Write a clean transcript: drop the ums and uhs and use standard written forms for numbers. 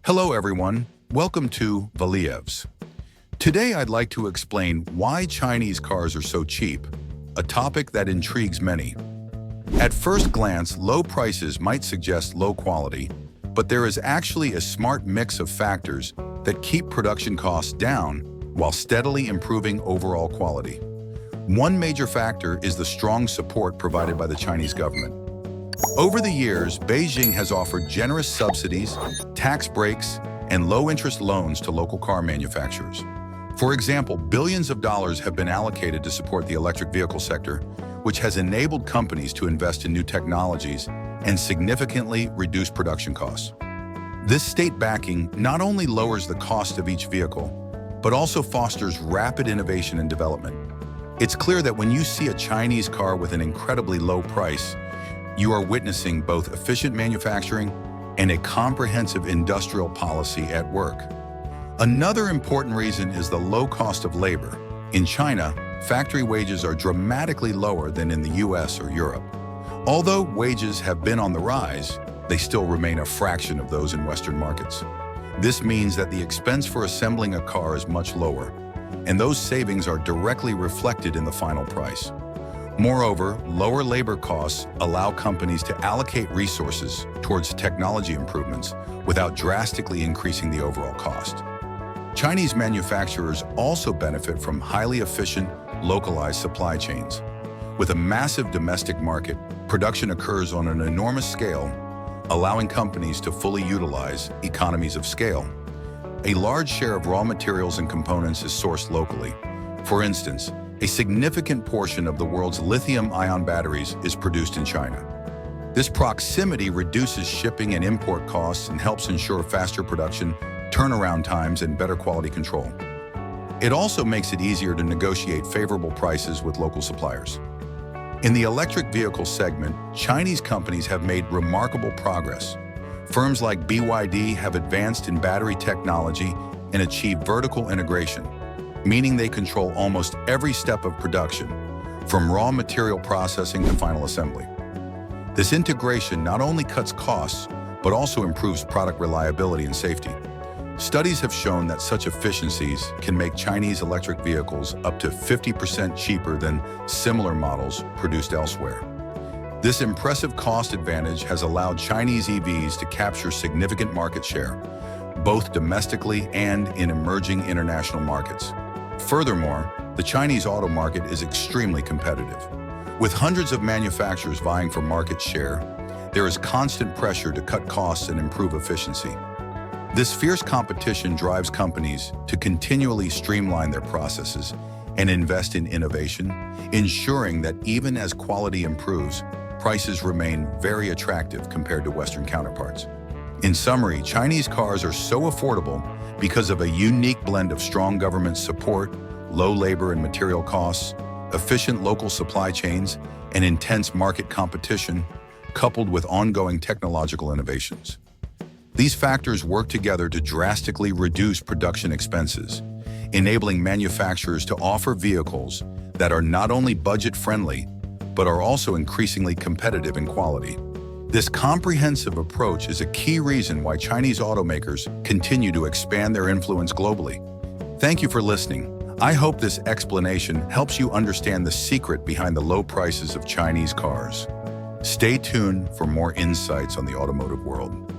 Hello everyone, welcome to Valiev's. Today I'd like to explain why Chinese cars are so cheap, a topic that intrigues many. At first glance, low prices might suggest low quality, but there is actually a smart mix of factors that keep production costs down while steadily improving overall quality. One major factor is the strong support provided by the Chinese government. Over the years, Beijing has offered generous subsidies, tax breaks, and low-interest loans to local car manufacturers. For example, billions of dollars have been allocated to support the electric vehicle sector, which has enabled companies to invest in new technologies and significantly reduce production costs. This state backing not only lowers the cost of each vehicle, but also fosters rapid innovation and development. It's clear that when you see a Chinese car with an incredibly low price, you are witnessing both efficient manufacturing and a comprehensive industrial policy at work. Another important reason is the low cost of labor. In China, factory wages are dramatically lower than in the US or Europe. Although wages have been on the rise, they still remain a fraction of those in Western markets. This means that the expense for assembling a car is much lower, and those savings are directly reflected in the final price. Moreover, lower labor costs allow companies to allocate resources towards technology improvements without drastically increasing the overall cost. Chinese manufacturers also benefit from highly efficient, localized supply chains. With a massive domestic market, production occurs on an enormous scale, allowing companies to fully utilize economies of scale. A large share of raw materials and components is sourced locally. For instance, a significant portion of the world's lithium-ion batteries is produced in China. This proximity reduces shipping and import costs and helps ensure faster production, turnaround times, and better quality control. It also makes it easier to negotiate favorable prices with local suppliers. In the electric vehicle segment, Chinese companies have made remarkable progress. Firms like BYD have advanced in battery technology and achieved vertical integration, meaning they control almost every step of production, from raw material processing to final assembly. This integration not only cuts costs, but also improves product reliability and safety. Studies have shown that such efficiencies can make Chinese electric vehicles up to 50% cheaper than similar models produced elsewhere. This impressive cost advantage has allowed Chinese EVs to capture significant market share, both domestically and in emerging international markets. Furthermore, the Chinese auto market is extremely competitive. With hundreds of manufacturers vying for market share, there is constant pressure to cut costs and improve efficiency. This fierce competition drives companies to continually streamline their processes and invest in innovation, ensuring that even as quality improves, prices remain very attractive compared to Western counterparts. In summary, Chinese cars are so affordable because of a unique blend of strong government support, low labor and material costs, efficient local supply chains, and intense market competition, coupled with ongoing technological innovations. These factors work together to drastically reduce production expenses, enabling manufacturers to offer vehicles that are not only budget-friendly, but are also increasingly competitive in quality. This comprehensive approach is a key reason why Chinese automakers continue to expand their influence globally. Thank you for listening. I hope this explanation helps you understand the secret behind the low prices of Chinese cars. Stay tuned for more insights on the automotive world.